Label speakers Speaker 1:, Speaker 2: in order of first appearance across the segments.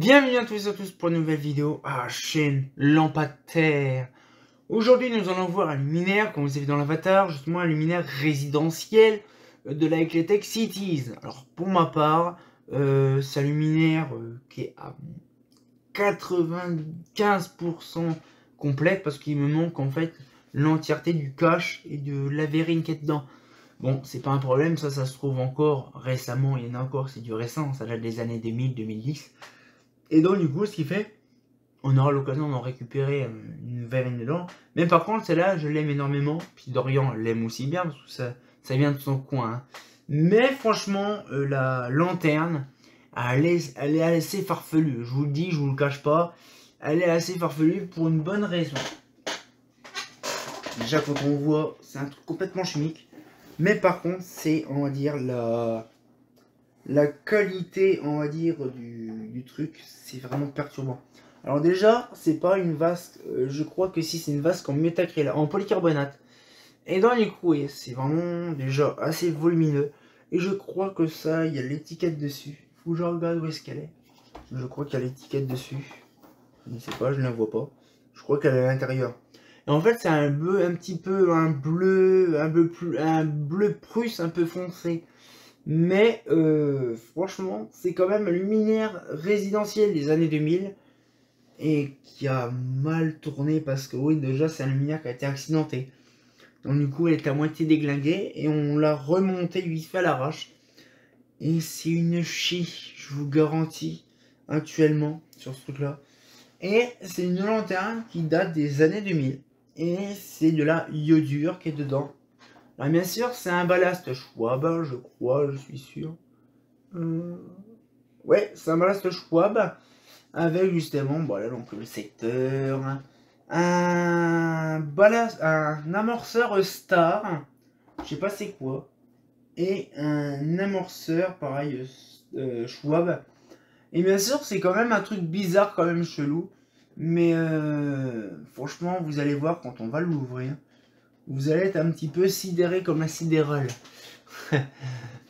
Speaker 1: Bienvenue à tous et à tous pour une nouvelle vidéo à chaîne Lampadaire. Aujourd'hui nous allons voir un luminaire, comme vous avez vu dans l'avatar, justement un luminaire résidentiel de la Eclectic Cities. Alors pour ma part, c'est un luminaire qui est à 95% complète parce qu'il me manque en fait l'entièreté du cache et de la verrine qui est dedans. Bon, c'est pas un problème, ça se trouve encore récemment, il y en a encore, c'est du récent, ça date des années 2000-2010. Et donc du coup, ce qui fait, on aura l'occasion d'en récupérer une verrine dedans. Mais par contre, celle-là, je l'aime énormément. Puis Dorian l'aime aussi bien, parce que ça vient de son coin. Hein. Mais franchement, la lanterne, elle est assez farfelue. Je vous le dis, je vous le cache pas. Elle est assez farfelue pour une bonne raison. Déjà, quand on voit, c'est un truc complètement chimique. Mais par contre, c'est, on va dire, la qualité, on va dire, du truc, c'est vraiment perturbant. Alors déjà, c'est pas une vasque, je crois que si c'est une vasque en métacryl, en polycarbonate. Et dans les coup, c'est vraiment déjà assez volumineux. Et je crois que ça, il y a l'étiquette dessus. Faut que je regarde où est-ce qu'elle est. Je crois qu'il y a l'étiquette dessus. Je ne sais pas, je ne la vois pas. Je crois qu'elle est à l'intérieur. Et en fait, c'est un bleu, un petit peu, un bleu prusse un peu foncé. Mais franchement, c'est quand même un luminaire résidentiel des années 2000 et qui a mal tourné parce que oui, déjà c'est un luminaire qui a été accidenté. Donc du coup, elle est à moitié déglinguée et on l'a remonté vite fait à l'arrache. Et c'est une chie, je vous garantis, actuellement sur ce truc-là. Et c'est une lanterne qui date des années 2000 et c'est de la iodure qui est dedans. Alors bien sûr, c'est un ballast Schwab, je crois, je suis sûr. Ouais, c'est un ballast Schwab avec justement, voilà, donc le secteur, un ballast, un amorceur Star, je sais pas c'est quoi, et un amorceur pareil Schwab. Et bien sûr, c'est quand même un truc bizarre, quand même chelou, mais franchement, vous allez voir quand on va l'ouvrir, vous allez être un petit peu sidéré comme un sidérale.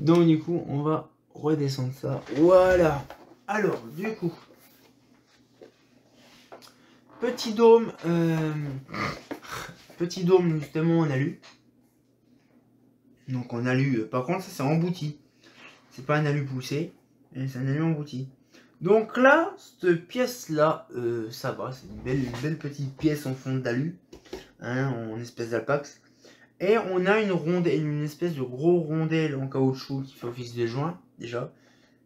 Speaker 1: Donc du coup, on va redescendre ça. Voilà. Alors, du coup, petit dôme justement en alu. Donc en alu, par contre, ça c'est embouti. C'est pas un alu poussé, c'est un alu embouti. Donc là, cette pièce-là, ça va, c'est une belle petite pièce en fond d'alu, hein, en espèce d'alpax. Et on a une espèce de gros rondelle en caoutchouc qui fait office de joint, déjà.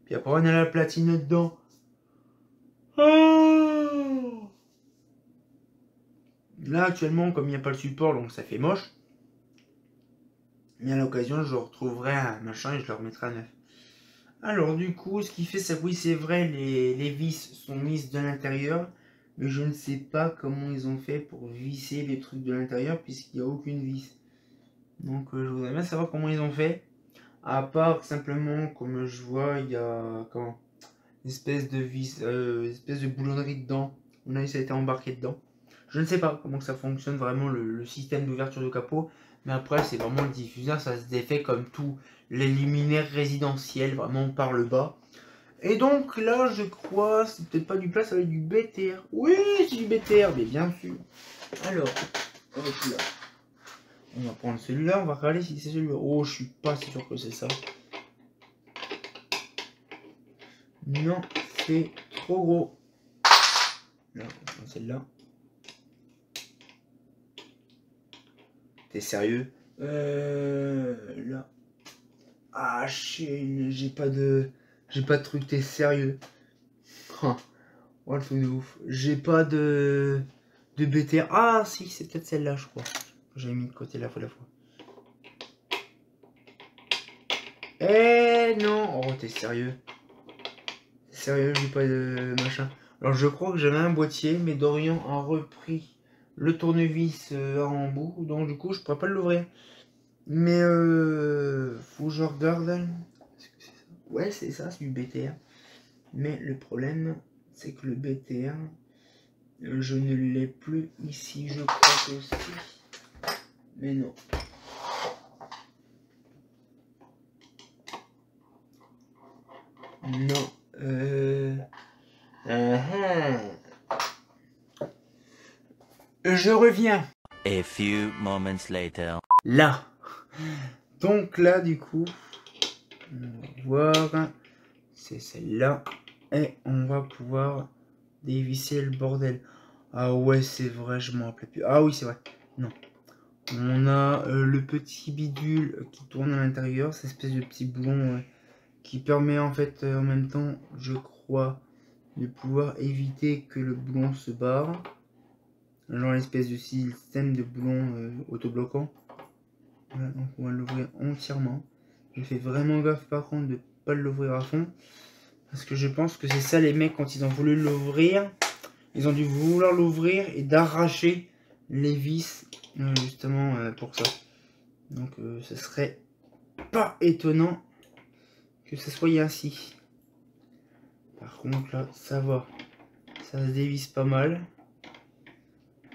Speaker 1: Puis après, on a la platine dedans. Oh, là, actuellement, comme il n'y a pas le support, donc ça fait moche. Mais à l'occasion, je retrouverai un machin et je le remettrai à neuf. Alors, du coup, ce qui fait ça, oui, c'est vrai, les vis sont mises de l'intérieur. Mais je ne sais pas comment ils ont fait pour visser les trucs de l'intérieur, puisqu'il n'y a aucune vis. Donc, je voudrais bien savoir comment ils ont fait. À part simplement, comme je vois, il y a comment, une espèce de vis, une espèce de boulonnerie dedans. On a eu ça a été embarqué dedans. Je ne sais pas comment ça fonctionne vraiment le système d'ouverture de capot. Mais après, c'est vraiment le diffuseur. Ça se défait comme tous les luminaires résidentiels, vraiment par le bas. Et donc là, je crois, c'est peut-être pas du plat, ça va être du BTR. Oui, c'est du BTR, mais bien sûr. Alors, hop là. On va prendre celui-là, on va regarder si c'est celui-là. Oh, je suis pas sûr que c'est ça. Non, c'est trop gros. Là, on prend celle-là. T'es sérieux? Là. Ah, j'ai pas de truc, t'es sérieux? Oh, le truc de ouf. J'ai pas de BTR. Ah, si, c'est peut-être celle-là, je crois. J'avais mis de côté la fois. Eh non! Oh, t'es sérieux? Sérieux, j'ai pas de machin. Alors, je crois que j'avais un boîtier, mais Dorian a repris le tournevis en bout, donc du coup, je pourrais pas l'ouvrir. Mais faut que je regarde. Est-ce que c'est ça? Ouais, c'est ça, c'est du BTR. Mais le problème, c'est que le BTR, je ne l'ai plus ici, je crois que si. Mais non. Non. Je reviens.
Speaker 2: A few moments later.
Speaker 1: Là. Donc là, du coup, on va voir. C'est celle-là. Et on va pouvoir dévisser le bordel. Ah ouais, c'est vrai, je m'en rappelais plus. Ah oui, c'est vrai. Non. On a le petit bidule qui tourne à l'intérieur, cette espèce de petit boulon qui permet en fait en même temps, je crois, de pouvoir éviter que le boulon se barre. Genre l'espèce de système de boulon autobloquant. Voilà, donc on va l'ouvrir entièrement. Je fais vraiment gaffe par contre de ne pas l'ouvrir à fond. Parce que je pense que c'est ça les mecs quand ils ont voulu l'ouvrir. Ils ont dû vouloir l'ouvrir et d'arracher les vis justement pour ça. Donc ce serait pas étonnant que ça soit ainsi. Par contre là ça va. Ça se dévisse pas mal.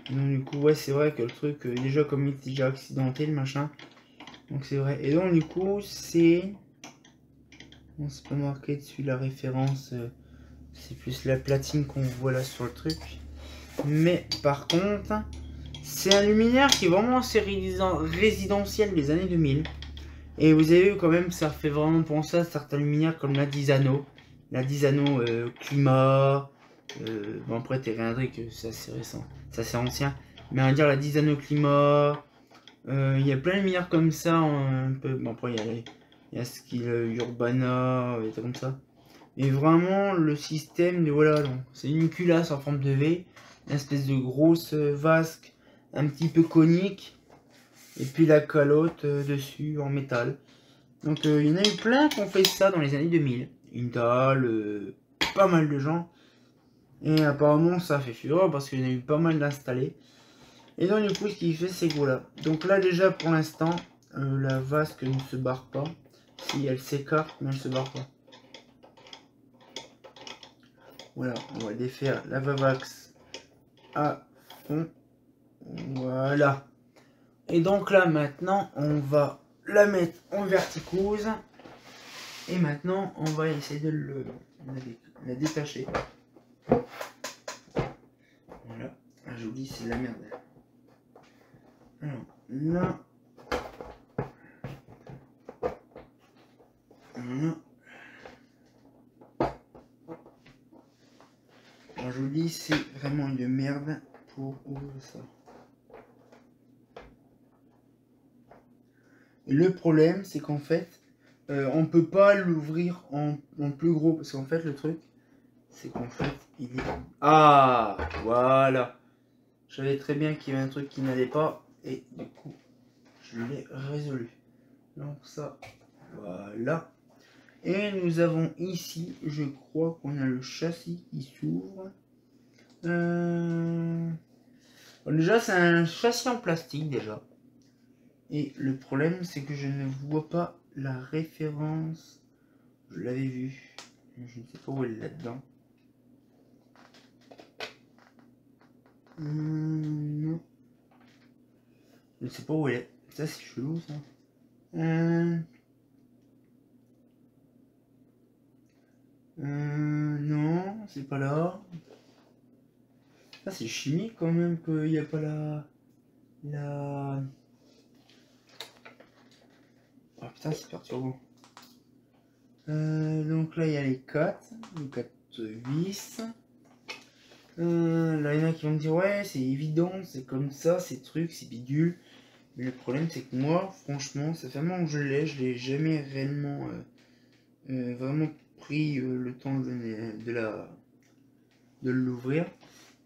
Speaker 1: Donc du coup ouais c'est vrai que le truc déjà comme il était déjà accidenté le machin. Donc c'est vrai. Et donc du coup c'est... Bon, c'est pas marqué dessus la référence. C'est plus la platine qu'on voit là sur le truc. Mais par contre, c'est un luminaire qui est vraiment assez résidentiel des années 2000. Et vous avez vu quand même, ça fait vraiment penser à certains luminaires comme la Disano. La Disano Climat. Bon après t'es rien que c'est assez récent. C'est assez ancien. Mais on va dire la Disano Climat. Il y a plein de luminaires comme ça. Un peu. Bon après il y a Skill Urbana. Et tout comme ça. Et vraiment le système de voilà, c'est une culasse en forme de V, une espèce de grosse vasque un petit peu conique, et puis la calotte dessus en métal. Donc il y en a eu plein qui ont fait ça dans les années 2000. Intal, pas mal de gens. Et apparemment ça fait fureur parce qu'il y en a eu pas mal d'installés. Et donc du coup ce qu'il fait c'est que voilà. Donc là déjà pour l'instant la vasque ne se barre pas. Si elle s'écarte mais elle se barre pas. Voilà, on va défaire la Vavax à fond. Voilà. Et donc là, maintenant, on va la mettre en verticose. Et maintenant, on va essayer de la détacher. Voilà. Ah, je vous dis, c'est de la merde. Alors, là. Voilà. Alors, je vous dis, c'est vraiment une merde pour ouvrir ça. Et le problème, c'est qu'en fait, on peut pas l'ouvrir en plus gros. Parce qu'en fait, le truc, c'est qu'en fait, il est... Ah, voilà. Je savais très bien qu'il y avait un truc qui n'allait pas. Et du coup, je l'ai résolu. Donc ça, voilà. Et nous avons ici, je crois qu'on a le châssis qui s'ouvre. Bon, déjà, c'est un châssis en plastique déjà. Et le problème, c'est que je ne vois pas la référence. Je l'avais vu. Je ne sais pas où elle est là-dedans. Non. Je ne sais pas où elle est. Ça, c'est chelou, ça. Non, c'est pas là. Ça, c'est chimique quand même qu'il n'y a pas la... Oh putain, c'est perturbant. Donc là, il y a les 4 vis. Là, il y en a qui vont me dire, ouais, c'est évident, c'est comme ça, ces trucs, c'est bidule. Mais le problème, c'est que moi, franchement, ça fait un moment que je l'ai jamais réellement vraiment pris le temps de l'ouvrir.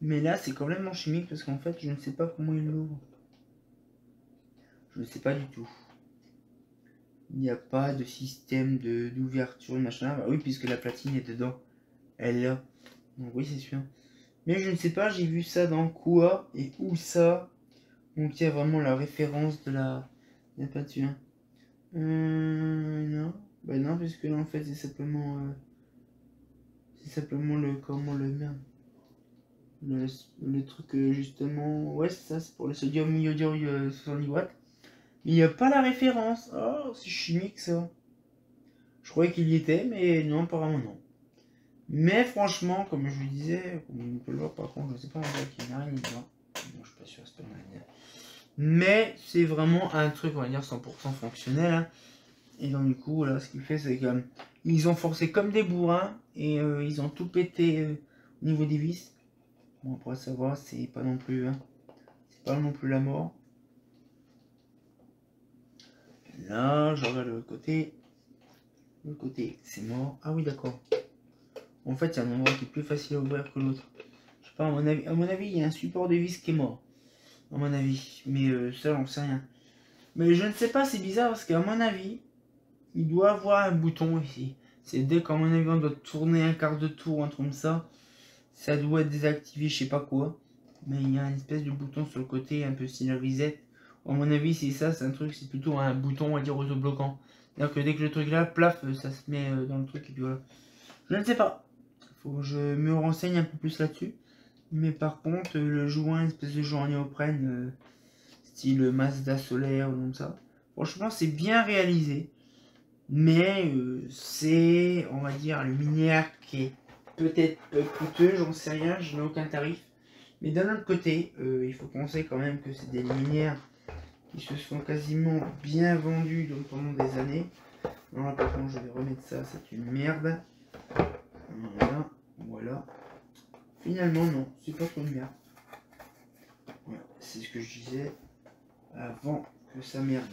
Speaker 1: Mais là, c'est complètement chimique parce qu'en fait, je ne sais pas comment il l'ouvre. Je ne sais pas du tout. Il n'y a pas de système d'ouverture, machin. Bah oui, puisque la platine est dedans. Elle est là. Donc oui, c'est sûr. Mais je ne sais pas, j'ai vu ça dans quoi et où ça. Donc il y a vraiment la référence de la peinture. Non. Bah non, puisque là, en fait, c'est simplement... le... Comment le merde. Le truc justement... Ouais, c'est ça, c'est pour le sodium iodure 70 watts. Mais il n'y a pas la référence. Oh, c'est chimique ça. Je croyais qu'il y était, mais non, apparemment non. Mais franchement, comme je vous disais, comme on peut le voir par contre, je sais pas en vrai qu'il n'y a rien dedans. Bon, je suis pas sûr, c'est pas mal. Mais c'est vraiment un truc, on va dire, 100% fonctionnel. Hein. Et donc du coup, là, ce qu'il fait, c'est que ils ont forcé comme des bourrins et ils ont tout pété au niveau des vis. Bon, après savoir, c'est pas non plus, hein, c'est pas non plus la mort. Là, je regarde le côté. Le côté, c'est mort. Ah oui, d'accord. En fait, il y a un endroit qui est plus facile à ouvrir que l'autre. Je sais pas, à mon avis, il y a un support de vis qui est mort. À mon avis. Mais ça, j'en sais rien. Mais je ne sais pas, c'est bizarre parce qu'à mon avis, il doit avoir un bouton ici. C'est dès qu'à mon avis, on doit tourner un quart de tour, un truc comme ça. Ça doit être désactivé, je sais pas quoi. Mais il y a une espèce de bouton sur le côté, un peu style reset. À mon avis, c'est ça, c'est un truc, c'est plutôt un bouton, on va dire, auto-bloquant. C'est-à-dire que dès que le truc là, plaf, ça se met dans le truc et puis voilà. Je ne sais pas. Faut que je me renseigne un peu plus là-dessus. Mais par contre, le joint, une espèce de joint néoprène, style Mazda solaire ou comme ça. Franchement, c'est bien réalisé. Mais c'est, on va dire, le minière qui est peut-être coûteux, j'en sais rien, je n'ai aucun tarif. Mais d'un autre côté, il faut penser quand même que c'est des luminaires qui se sont quasiment bien vendus pendant des années. Alors là, par contre, je vais remettre ça, c'est une merde. Voilà, voilà. Finalement, non, c'est pas trop une merde. Voilà, c'est ce que je disais avant que ça merde.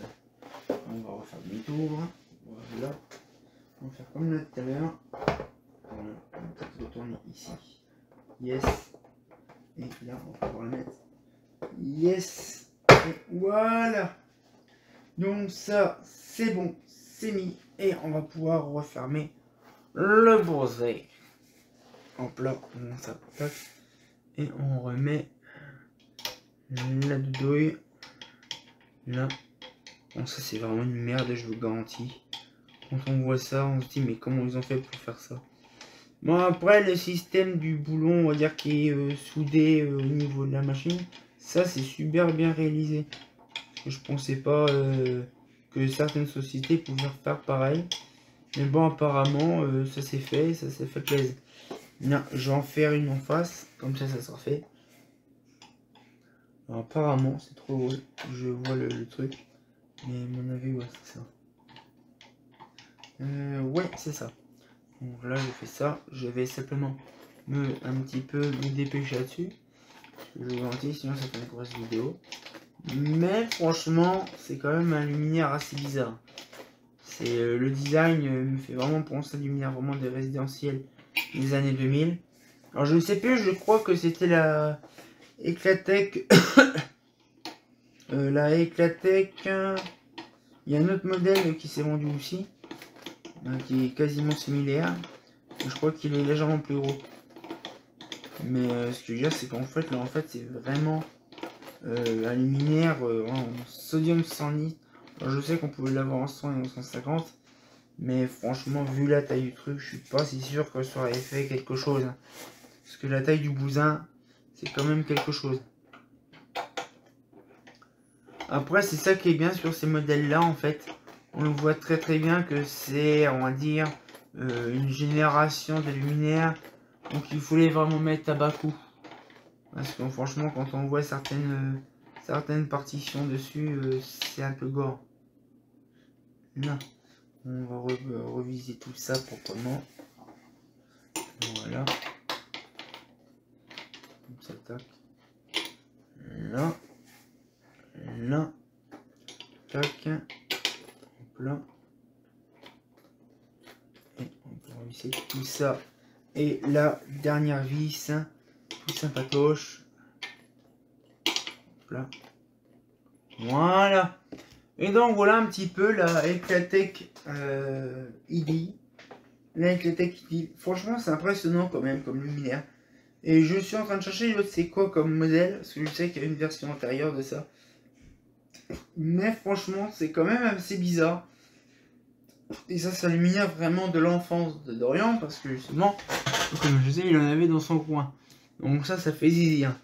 Speaker 1: On va refaire demi-tour. Voilà. On va faire comme là tout à l'heure. Voilà, on va peut-être retourner ici. Yes. Et là, on va pouvoir le mettre. Yes. Et voilà. Donc ça, c'est bon, c'est mis. Et on va pouvoir refermer le bourset. Hop là, on s'attaque. Et on remet la doudouille. Là. Bon, ça c'est vraiment une merde, je vous garantis. Quand on voit ça, on se dit mais comment ils ont fait pour faire ça. Bon, après le système du boulon, on va dire qui est soudé au niveau de la machine, ça c'est super bien réalisé. Je pensais pas que certaines sociétés pouvaient faire pareil. Mais bon, apparemment ça s'est fait plaisir. Non, je vais en faire une en face, comme ça sera fait. Alors, apparemment c'est trop drôle, je vois le truc. Mais à mon avis, ouais, c'est ça. Ouais, c'est ça. Donc là, je fais ça. Je vais simplement un petit peu me dépêcher là-dessus. Je vous garantis, sinon ça fait une grosse vidéo. Mais franchement, c'est quand même un luminaire assez bizarre. C'est le design me fait vraiment penser à un luminaire vraiment des résidentiels des années 2000. Alors je ne sais plus, je crois que c'était la Eclatec. La Eclatec. Il y a un autre modèle qui s'est vendu aussi, qui est quasiment similaire. Je crois qu'il est légèrement plus gros. Mais ce que je veux dire, c'est qu'en fait, là, c'est vraiment un luminaire en sodium 100 litres. Alors, je sais qu'on pouvait l'avoir en 100 et en 150. Mais franchement, vu la taille du truc, je suis pas si sûr que ça aurait fait quelque chose. Parce que la taille du bousin, c'est quand même quelque chose. Après, c'est ça qui est bien sur ces modèles-là, en fait. On le voit très très bien que c'est, on va dire, une génération de luminaires. Donc il faut les vraiment mettre à bas coût. Parce que franchement, quand on voit certaines partitions dessus, c'est un peu gore. Là, on va reviser tout ça proprement. Voilà. Comme ça, tac. Là. Là. Tac. Hop là. Et on peut revisser tout ça. Et la dernière vis, tout sympatoche. Hop là. Voilà. Et donc voilà un petit peu la Eclatec ID. La Eclatec ID. Franchement, c'est impressionnant quand même comme luminaire. Et je suis en train de chercher l'autre c'est quoi comme modèle. Parce que je sais qu'il y a une version antérieure de ça. Mais franchement, c'est quand même assez bizarre. Et ça, c'est un luminaire vraiment de l'enfance de Dorian. Parce que justement, comme je sais, il en avait dans son coin. Donc ça fait zizi. Hein.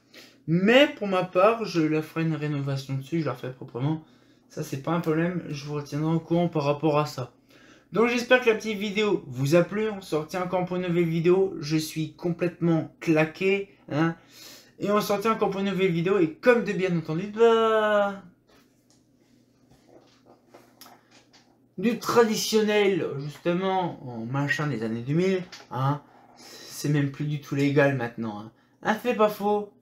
Speaker 1: Mais pour ma part, je la ferai une rénovation dessus. Je la ferai proprement. Ça, c'est pas un problème. Je vous retiendrai au courant par rapport à ça. Donc j'espère que la petite vidéo vous a plu. On se retient encore pour une nouvelle vidéo. Je suis complètement claqué. Hein. Et on se retient encore pour une nouvelle vidéo. Et comme de bien entendu, bah... du traditionnel, justement, en machin des années 2000, hein. C'est même plus du tout légal maintenant. Hein. Un fait pas faux,